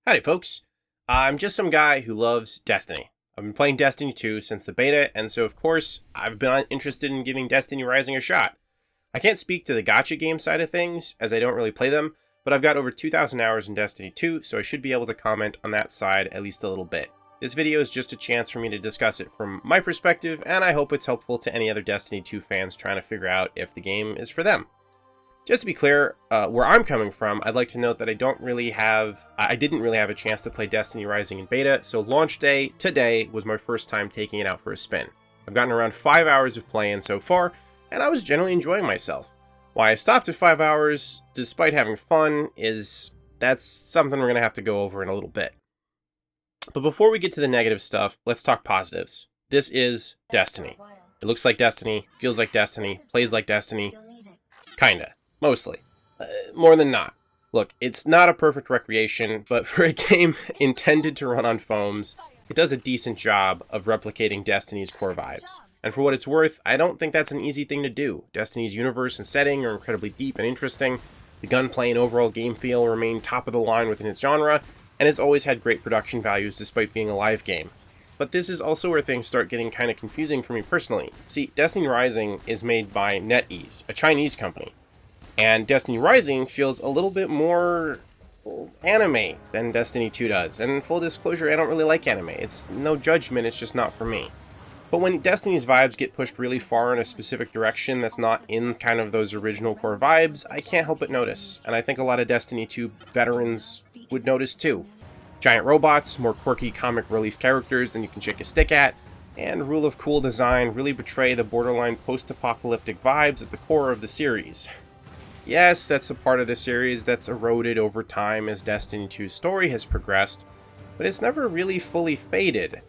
Howdy, folks. I'm just some guy who loves Destiny. I've been playing Destiny 2 since the beta, and so of course, I've been interested in giving Destiny Rising a shot. I can't speak to the gacha game side of things, as I don't really play them, but I've got over 2,000 hours in Destiny 2, so I should be able to comment on that side at least a little bit. This video is just a chance for me to discuss it from my perspective, and I hope it's helpful to any other Destiny 2 fans trying to figure out if the game is for them. Just to be clear, where I'm coming from, I'd like to note that I didn't really have a chance to play Destiny Rising in beta, so launch day today was my first time taking it out for a spin. I've gotten around 5 hours of playing so far, and I was generally enjoying myself. Why I stopped at 5 hours, despite having fun, that's something we're going to have to go over in a little bit. But before we get to the negative stuff, let's talk positives. This is Destiny. It looks like Destiny, feels like Destiny, plays like Destiny. Kinda. Mostly. More than not. Look, it's not a perfect recreation, but for a game intended to run on foams, it does a decent job of replicating Destiny's core vibes. And for what it's worth, I don't think that's an easy thing to do. Destiny's universe and setting are incredibly deep and interesting, the gunplay and overall game feel remain top of the line within its genre, and it's always had great production values despite being a live game. But this is also where things start getting kind of confusing for me personally. See, Destiny Rising is made by NetEase, a Chinese company. And Destiny Rising feels a little bit more anime than Destiny 2 does. And full disclosure, I don't really like anime. It's no judgment, it's just not for me. But when Destiny's vibes get pushed really far in a specific direction that's not in kind of those original core vibes, I can't help but notice. And I think a lot of Destiny 2 veterans would notice too. Giant robots, more quirky comic relief characters than you can shake a stick at, and rule of cool design really betray the borderline post-apocalyptic vibes at the core of the series. Yes, that's a part of the series that's eroded over time as Destiny 2's story has progressed, but it's never really fully faded.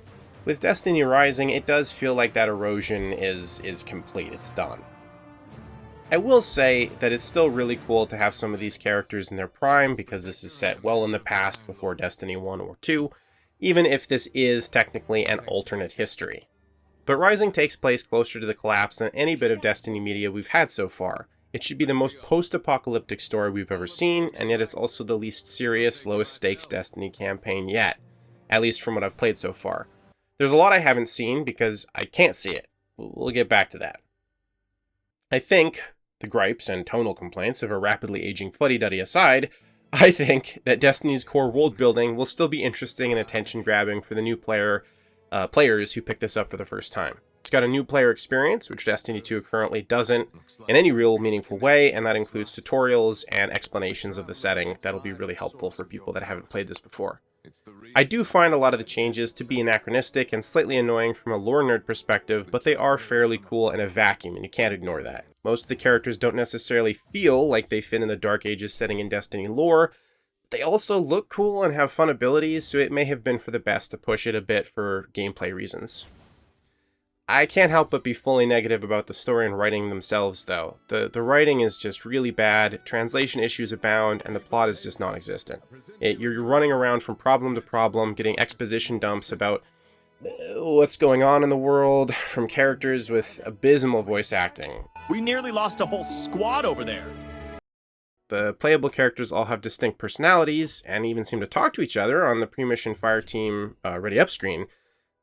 With Destiny Rising, it does feel like that erosion is complete, it's done. I will say that it's still really cool to have some of these characters in their prime, because this is set well in the past before Destiny 1 or 2, even if this is technically an alternate history. But Rising takes place closer to the collapse than any bit of Destiny media we've had so far. It should be the most post-apocalyptic story we've ever seen, and yet it's also the least serious, lowest-stakes Destiny campaign yet, at least from what I've played so far. There's a lot I haven't seen because I can't see it. We'll get back to that. I think, the gripes and tonal complaints of a rapidly aging fuddy-duddy aside, I think that Destiny's core world-building will still be interesting and attention-grabbing for the new players who pick this up for the first time. It's got a new player experience, which Destiny 2 currently doesn't in any real meaningful way, and that includes tutorials and explanations of the setting that'll be really helpful for people that haven't played this before. I do find a lot of the changes to be anachronistic and slightly annoying from a lore nerd perspective, but they are fairly cool in a vacuum, and you can't ignore that. Most of the characters don't necessarily feel like they fit in the Dark Ages setting in Destiny lore. They also look cool and have fun abilities, so it may have been for the best to push it a bit for gameplay reasons. I can't help but be fully negative about the story and writing themselves, though. The writing is just really bad, translation issues abound, and the plot is just non-existent. You're running around from problem to problem, getting exposition dumps about what's going on in the world from characters with abysmal voice acting. We nearly lost a whole squad over there. The playable characters all have distinct personalities, and even seem to talk to each other on the pre-mission Fireteam Ready Up screen.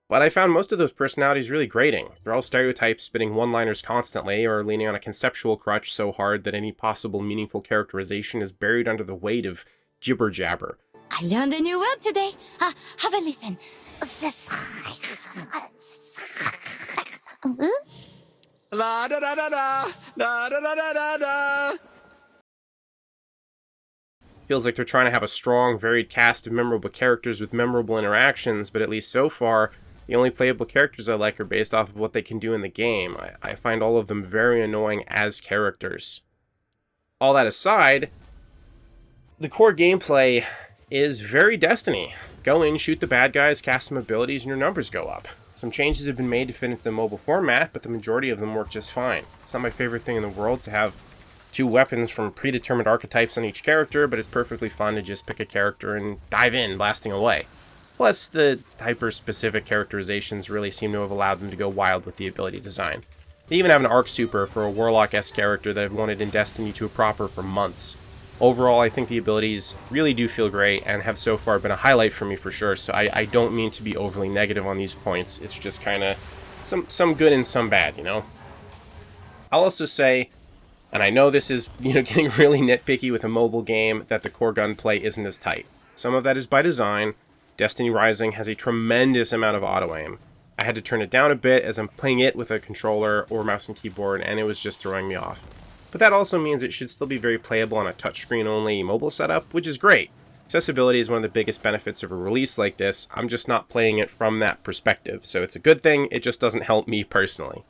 But I found most of those personalities really grating. They're all stereotypes spitting one-liners constantly, or leaning on a conceptual crutch so hard that any possible meaningful characterization is buried under the weight of jibber-jabber. I learned a new word today. Have a listen. La da da da da, da da da da da da. Feels like they're trying to have a strong, varied cast of memorable characters with memorable interactions, but at least so far, the only playable characters I like are based off of what they can do in the game. I find all of them very annoying as characters. All that aside, the core gameplay is very Destiny. Go in, shoot the bad guys, cast some abilities, and your numbers go up. Some changes have been made to fit into the mobile format, but the majority of them work just fine. It's not my favorite thing in the world to have 2 weapons from predetermined archetypes on each character, but it's perfectly fun to just pick a character and dive in, blasting away. Plus, the hyper-specific characterizations really seem to have allowed them to go wild with the ability design. They even have an Arc Super for a Warlock-esque character that I've wanted in Destiny 2 proper for months. Overall, I think the abilities really do feel great and have so far been a highlight for me for sure, so I don't mean to be overly negative on these points. It's just kind of some good and some bad, you know? I'll also say, and I know this is, getting really nitpicky with a mobile game, that the core gunplay isn't as tight. Some of that is by design. Destiny Rising has a tremendous amount of auto-aim. I had to turn it down a bit as I'm playing it with a controller or mouse and keyboard, and it was just throwing me off. But that also means it should still be very playable on a touchscreen-only mobile setup, which is great. Accessibility is one of the biggest benefits of a release like this. I'm just not playing it from that perspective, so it's a good thing, it just doesn't help me personally.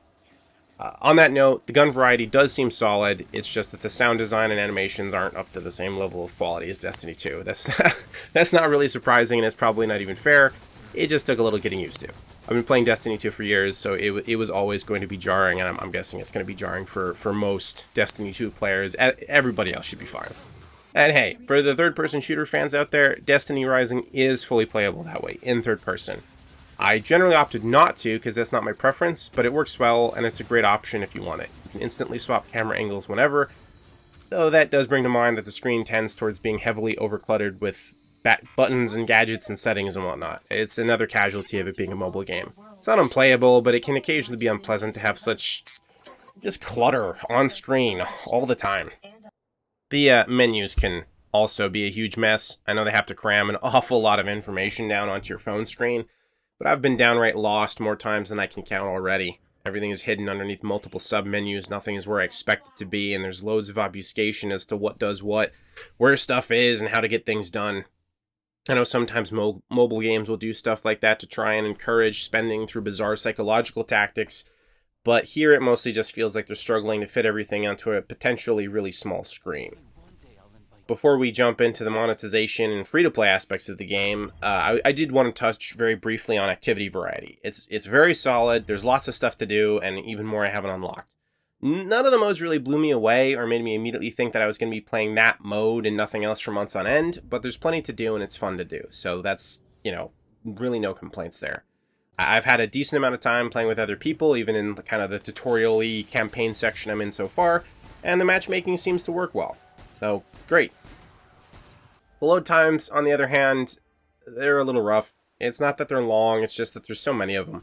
On that note, the gun variety does seem solid, it's just that the sound design and animations aren't up to the same level of quality as Destiny 2. That's not really surprising, and it's probably not even fair. It just took a little getting used to. I've been playing Destiny 2 for years, so it was always going to be jarring, and I'm guessing it's going to be jarring for most Destiny 2 players. Everybody else should be fine. And hey, for the third-person shooter fans out there, Destiny Rising is fully playable that way, in third person. I generally opted not to, because that's not my preference, but it works well, and it's a great option if you want it. You can instantly swap camera angles whenever, though that does bring to mind that the screen tends towards being heavily overcluttered with buttons and gadgets and settings and whatnot. It's another casualty of it being a mobile game. It's not unplayable, but it can occasionally be unpleasant to have such just clutter on screen all the time. The menus can also be a huge mess. I know they have to cram an awful lot of information down onto your phone screen, but I've been downright lost more times than I can count already. Everything is hidden underneath multiple sub-menus, nothing is where I expect it to be, and there's loads of obfuscation as to what does what, where stuff is, and how to get things done. I know sometimes mobile games will do stuff like that to try and encourage spending through bizarre psychological tactics, but here it mostly just feels like they're struggling to fit everything onto a potentially really small screen. Before we jump into the monetization and free-to-play aspects of the game, I did want to touch very briefly on activity variety. It's very solid, there's lots of stuff to do, and even more I haven't unlocked. None of the modes really blew me away or made me immediately think that I was going to be playing that mode and nothing else for months on end, but there's plenty to do and it's fun to do, so that's, really no complaints there. I've had a decent amount of time playing with other people, even in kind of the tutorial-y campaign section I'm in so far, and the matchmaking seems to work well. So, great. The load times, on the other hand, they're a little rough. It's not that they're long, it's just that there's so many of them.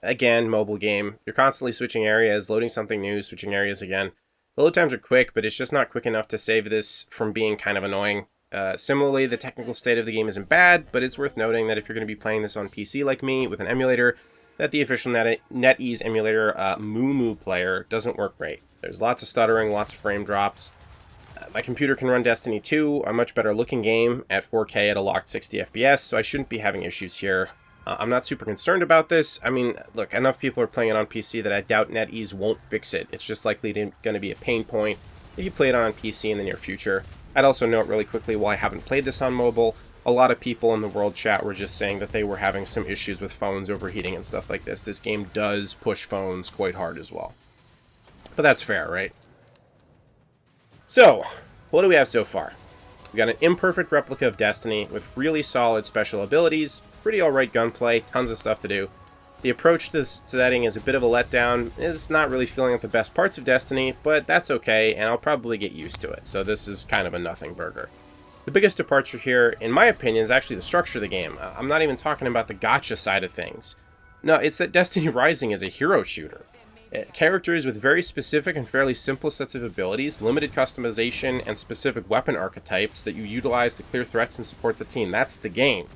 Again, mobile game. You're constantly switching areas, loading something new, switching areas again. The load times are quick, but it's just not quick enough to save this from being kind of annoying. Similarly, the technical state of the game isn't bad, but it's worth noting that if you're going to be playing this on PC like me with an emulator, that the official NetEase emulator Moo player doesn't work great. There's lots of stuttering, lots of frame drops. My computer can run Destiny 2, a much better looking game, at 4K at a locked 60 FPS, so I shouldn't be having issues here. I'm not super concerned about this. I mean, look, enough people are playing it on PC that I doubt NetEase won't fix it. It's just likely going to be a pain point if you play it on PC in the near future. I'd also note really quickly, while I haven't played this on mobile, a lot of people in the world chat were just saying that they were having some issues with phones overheating and stuff like this. This game does push phones quite hard as well. But that's fair, right? So, what do we have so far? We got an imperfect replica of Destiny with really solid special abilities, pretty alright gunplay, tons of stuff to do. The approach to this setting is a bit of a letdown. It's not really feeling like the best parts of Destiny, but that's okay, and I'll probably get used to it, so this is kind of a nothing burger. The biggest departure here, in my opinion, is actually the structure of the game. I'm not even talking about the gacha side of things. No, it's that Destiny Rising is a hero shooter. Characters with very specific and fairly simple sets of abilities, limited customization, and specific weapon archetypes that you utilize to clear threats and support the team. That's the game.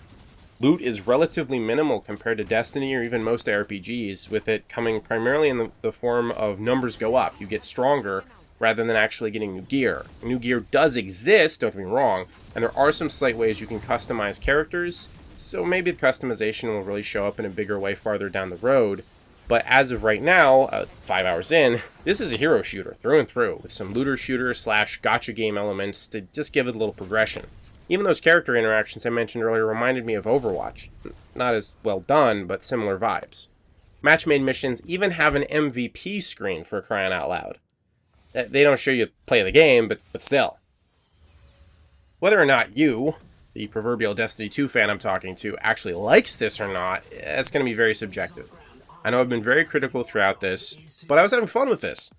Loot is relatively minimal compared to Destiny or even most RPGs, with it coming primarily in the form of numbers go up. You get stronger rather than actually getting new gear. New gear does exist, don't get me wrong, and there are some slight ways you can customize characters, so maybe the customization will really show up in a bigger way farther down the road. But as of right now, 5 hours in, this is a hero shooter through and through, with some looter shooter / gacha game elements to just give it a little progression. Even those character interactions I mentioned earlier reminded me of Overwatch. Not as well done, but similar vibes. Match-made missions even have an MVP screen, for crying out loud. They don't show you play the game, but still. Whether or not you, the proverbial Destiny 2 fan I'm talking to, actually likes this or not, that's going to be very subjective. I know I've been very critical throughout this, but I was having fun with this.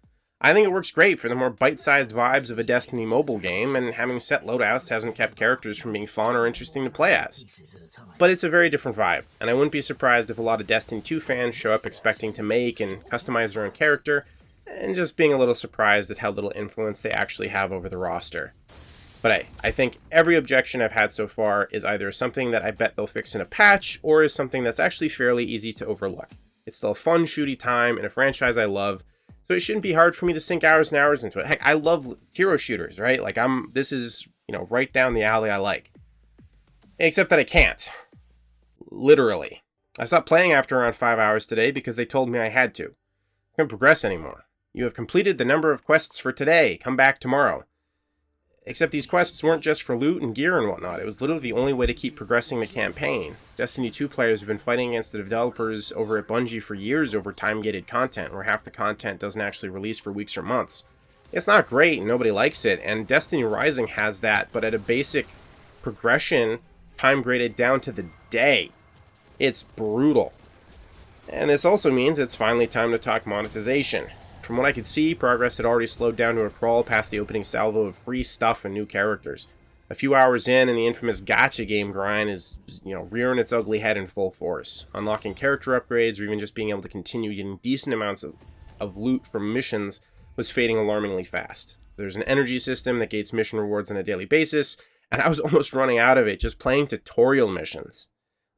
I think it works great for the more bite-sized vibes of a Destiny mobile game, and having set loadouts hasn't kept characters from being fun or interesting to play as. But it's a very different vibe, and I wouldn't be surprised if a lot of Destiny 2 fans show up expecting to make and customize their own character, and just being a little surprised at how little influence they actually have over the roster. But hey, I think every objection I've had so far is either something that I bet they'll fix in a patch, or is something that's actually fairly easy to overlook. It's still a fun, shooty time in a franchise I love, so it shouldn't be hard for me to sink hours and hours into it. Heck, I love hero shooters, right? Like, this is, right down the alley I like. Except that I can't. Literally. I stopped playing after around 5 hours today because they told me I had to. I couldn't progress anymore. You have completed the number of quests for today. Come back tomorrow. Except these quests weren't just for loot and gear and whatnot. It was literally the only way to keep progressing the campaign. Destiny 2 players have been fighting against the developers over at Bungie for years over time-gated content, where half the content doesn't actually release for weeks or months. It's not great, and nobody likes it, and Destiny Rising has that, but at a basic progression, time-graded down to the day. It's brutal. And this also means it's finally time to talk monetization. From what I could see, progress had already slowed down to a crawl past the opening salvo of free stuff and new characters. A few hours in, and the infamous gacha game grind is, rearing its ugly head in full force. Unlocking character upgrades, or even just being able to continue getting decent amounts of loot from missions, was fading alarmingly fast. There's an energy system that gates mission rewards on a daily basis, and I was almost running out of it just playing tutorial missions.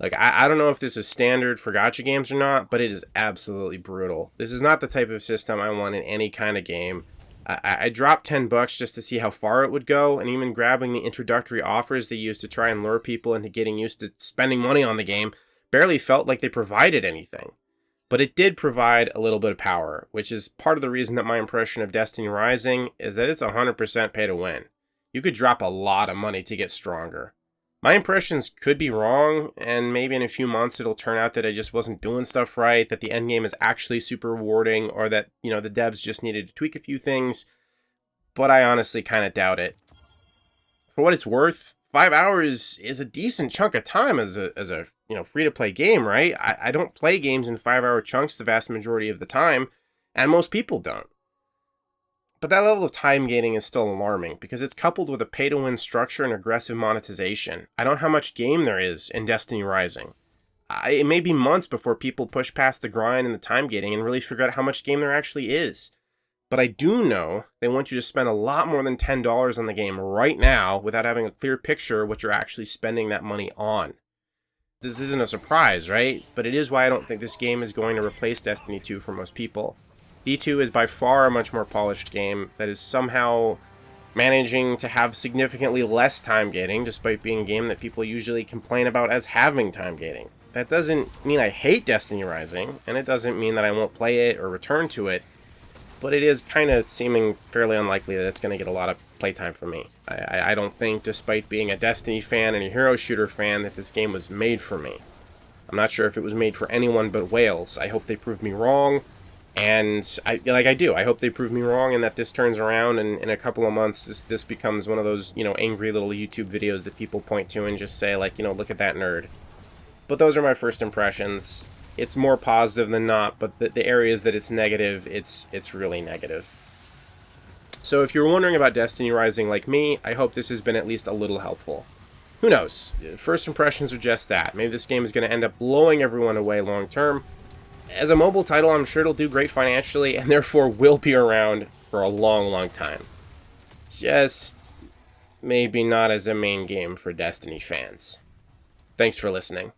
Like, I don't know if this is standard for gacha games or not, but it is absolutely brutal. This is not the type of system I want in any kind of game. I dropped $10 just to see how far it would go, and even grabbing the introductory offers they used to try and lure people into getting used to spending money on the game barely felt like they provided anything. But it did provide a little bit of power, which is part of the reason that my impression of Destiny Rising is that it's 100% pay to win. You could drop a lot of money to get stronger. My impressions could be wrong, and maybe in a few months it'll turn out that I just wasn't doing stuff right, that the endgame is actually super rewarding, or that, the devs just needed to tweak a few things, but I honestly kind of doubt it. For what it's worth, 5 hours is a decent chunk of time as a free-to-play game, right? I don't play games in 5-hour chunks the vast majority of the time, and most people don't. But that level of time gating is still alarming, because it's coupled with a pay-to-win structure and aggressive monetization. I don't know how much game there is in Destiny Rising. It may be months before people push past the grind and the time gating and really figure out how much game there actually is. But I do know they want you to spend a lot more than $10 on the game right now without having a clear picture of what you're actually spending that money on. This isn't a surprise, right? But it is why I don't think this game is going to replace Destiny 2 for most people. D2 is by far a much more polished game that is somehow managing to have significantly less time gating, despite being a game that people usually complain about as having time gating. That doesn't mean I hate Destiny Rising, and it doesn't mean that I won't play it or return to it, but it is kind of seeming fairly unlikely that it's going to get a lot of playtime from me. I don't think, despite being a Destiny fan and a hero shooter fan, that this game was made for me. I'm not sure if it was made for anyone but whales. I hope they prove me wrong. And I hope they prove me wrong and that this turns around and in a couple of months this becomes one of those, angry little YouTube videos that people point to and just say, like, look at that nerd. But those are my first impressions. It's more positive than not, but the areas that it's negative, it's really negative. So if you're wondering about Destiny Rising like me, I hope this has been at least a little helpful. Who knows? First impressions are just that. Maybe this game is going to end up blowing everyone away long term. As a mobile title, I'm sure it'll do great financially, and therefore will be around for a long, long time. Just maybe not as a main game for Destiny fans. Thanks for listening.